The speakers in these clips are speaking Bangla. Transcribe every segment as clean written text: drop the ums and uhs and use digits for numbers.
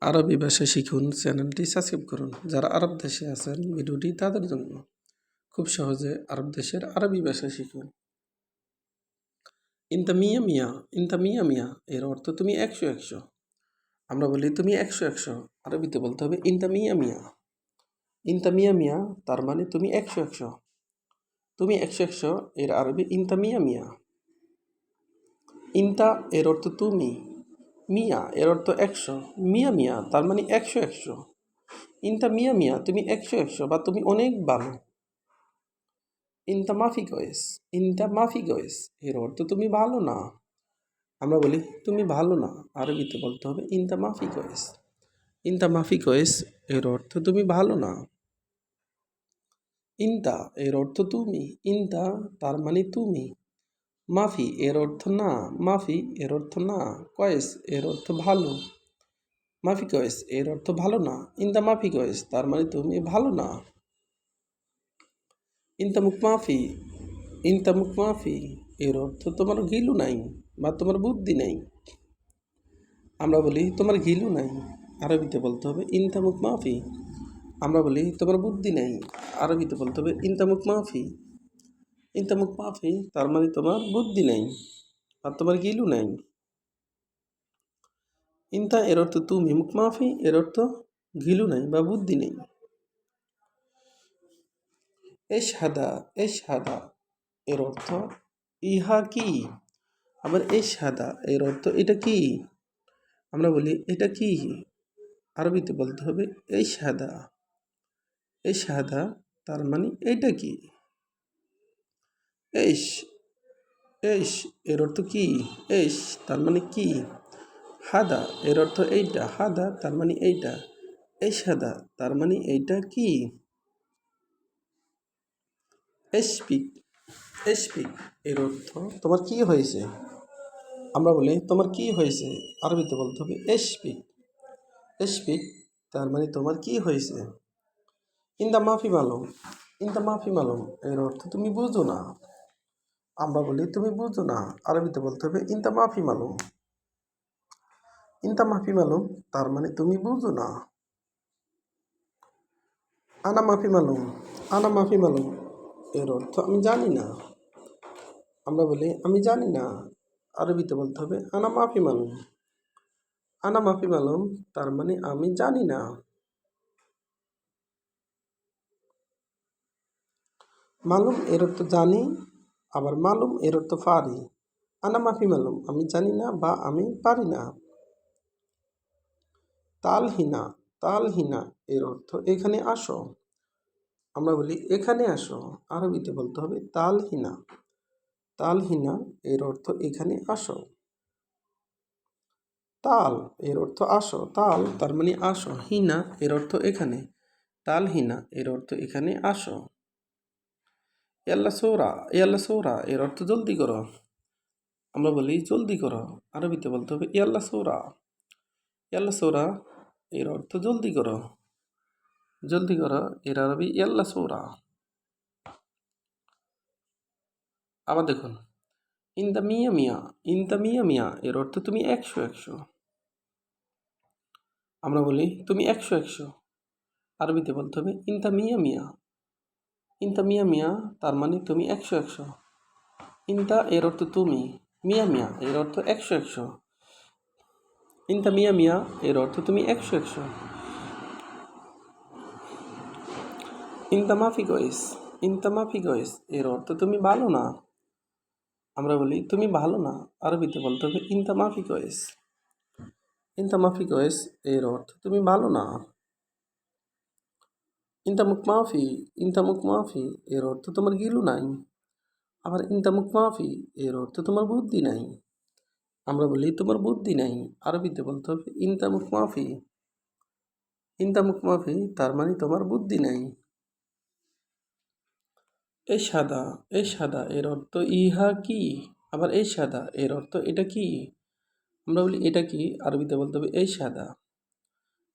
আরবি ভাষা শিখুন চ্যানেলটি সাবস্ক্রাইব করুন। যারা আরব দেশে আছেন ভিডিওটি তাদের জন্য। খুব সহজে আরব দেশের আরবি ভাষা শিখুন। ইনতা মিয়া মিয়া, ইনতা মিয়া মিয়া এর অর্থ তুমি 100 আমরা বলি তুমি 100 আরবিতে বলতে হবে ইনতা মিয়া মিয়া। ইনতা মিয়া মিয়া তার মানে তুমি 100 তুমি 100 এর আরবি ইনতা মিয়া মিয়া। ইনতা এর অর্থ তুমি, মিয়া এর অর্থ 100, মিয়া মিয়া তার মানে 100। ইনতা মিয়া মিয়া তুমি 100 বা তুমি অনেক ভালো। ইনতা মাফি কয়েস, ইনতা মাফি কয়েস এর অর্থ তুমি ভালো না। আমরা বলি তুমি ভালো না, আরবিতে বলতে হবে ইনতা মাফি কয়েস। ইনতা মাফি কয়েস এর অর্থ তুমি ভালো না। ইনতা এর অর্থ তুমি, ইনতা তার মানে তুমি। মাফি এর অর্থ না, মাফি এর অর্থ না। কয়েস এর অর্থ ভালো। মাফি কয়েস এর অর্থ ভালো না। ইনতা মাফি কয়েস তার মানে তুমি ভালো না। ইনতা মুখ মাফি, ইনতা মুখ মাফি এর অর্থ তোমার গিলু নাই বা তোমার বুদ্ধি নাই। আমরা বলি তোমার গিলু নাই, আরবিতে বলতে হবে ইনতা মুখ মাফি। আমরা বলি তোমার বুদ্ধি নাই, আরবিতে বলতে হবে ইনতা মুখ মাফি। ইনতা মুখ মাফি তার মানে তোমার বুদ্ধি নাই আর তোমার গিলু নাই। ইনতা এর অর্থ তুমি, মুখ মাফি এর অর্থ গিলু নাই বা বুদ্ধি নেই। এশহাদা, এশহাদা এর অর্থ ইহা কি। আবার এশহাদা এর অর্থ এটা কি। আমরা বলি এটা কি, আরবিতে বলতে হবে এশহাদা। এশহাদা তার মানে এটা কি। এশ, এশ এর অর্থ কি, এশ তার মানে কি। হাদা এর অর্থ এইটা, হাদা তার মানে এইটা। এশহাদা তার মানে এইটা কি। এশপিক, এশপিক এর অর্থ তোমার কি হয়েছে। আমরা বলি তোমার কি হয়েছে, আরবিতে বলতে হবে এশপিক। এশপিক তার মানে তোমার কি হয়েছে। ইনদা মাফি মালুম, ইনদা মাফি মালুম এর অর্থ তুমি বুঝো না। আমরা বলি তুমি বুঝো না, আরবিতে বলতে হবে ইনতা মাফি মালুম। ইনতা মাফি মালুম তার মানে তুমি বুঝো না। আনা মাফি মালুম, আনা মাফি মালুম এর অর্থ আমি জানি না। আমরা বলি আমি জানি না, আরবিতে বলতে হবে আনা মাফি মালুম। আনা মাফি মালুম তার মানে আমি জানি না। মালুম এর অর্থ জানি, আবার মালুম এর অর্থ পারি। আনা মাফি মালুম আমি জানি না বা আমি পারি না। তালহিনা, তালহিনা এর অর্থ এখানে আসো। আমরা বলি এখানে আসো, আরবিতে বলতে হবে তালহিনা। তালহিনা এর অর্থ এখানে আসো। তাল এর অর্থ আসো, তাল তার মানে আসো, হিনা এর অর্থ এখানে। তালহিনা এর অর্থ এখানে আসো। ইয়াল্লা সৌরা, ইয়াল্লা সৌরা এর অর্থ জলদি করো। আমরা বলি জলদি করো, আরবিতে বলতে হবে ইয়াল্লা সৌরা। ইয়াল্লা সৌরা এর অর্থ জলদি করো। জলদি করো এর আরবি ইয়াল্লা সৌরা। আবার দেখুন ইনতা মিয়া মিয়া, ইনতা মিয়া মিয়া এর অর্থ তুমি 100। আমরা বলি তুমি 100। আরবিতে বলতে হবে ইনতা মিয়া মিয়া। ইনতা মিয়া মিয়া তার মানে তুমি 100। ইনতা এর অর্থ তুমি, মিয়া মিয়া এর অর্থ 100। ইনতা মিয়া মিয়া এর অর্থ তুমি 100। ইনতা মাফি গয়েস, ইনতা মাফি গয়েস এর অর্থ তুমি ভালো না। আমরা বলি তুমি ভালো না, আরবিতে বলতে হবে ইনতা মাফি গয়েস। ইনতা মাফি গয়েস এর অর্থ তুমি ভালো না। ইনতা মুখ মাফি, ইনতা মুখ মাফি এর অর্থ তোমার গিলু নাই। আবার ইনতা মুখ মাফি এর অর্থ তোমার বুদ্ধি নাই। আমরা বলি তোমার বুদ্ধি নাই, আরবিতে বলতে হবে ইনতা মুখ মাফি। ইনতা মুখ মাফি তার মানে তোমার বুদ্ধি নাই। এই সাদা, এই সাদা এর অর্থ ইহা কি। আবার এই সাদা এর অর্থ এটা কি। আমরা বলি এটা কি, আরবিতে বলতে হবে এই সাদা।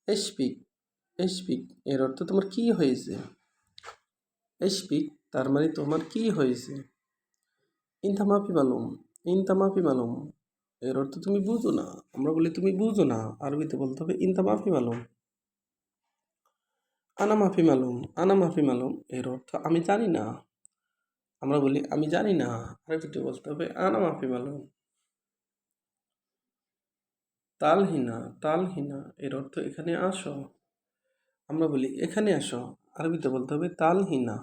এশপিক, এশপিক এর অর্থ তোমার কি হয়েছে। এশপিক তার মানে তোমার কি হয়েছে। ইনতা মাফি মালুম, ইনতা মাফি মালুম এর অর্থ তুমি বুঝো না। আমরা বলি তুমি বুঝো না, আরবিতে বলতে হবে ইনতা মাফি মালুম। আনা মাফি মালুম, আনা মাফি মালুম এর অর্থ আমি জানি না। আমরা বলি আমি জানি না, আরবিতে বলতে হবে আনা মাফি মালুম। তালহিনা, তালহিনা এর অর্থ এখানে আসো। আমরা বলি এখানে আসো, আরবিতে বলতে হবে তালহিনা।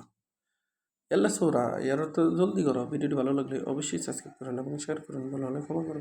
এল্লা সৌরা এর অর্থ জলদি করো। ভিডিওটি ভালো লাগলে অবশ্যই সাবস্ক্রাইব করুন এবং শেয়ার করুন, ভালো হলে ক্ষমা করবেন।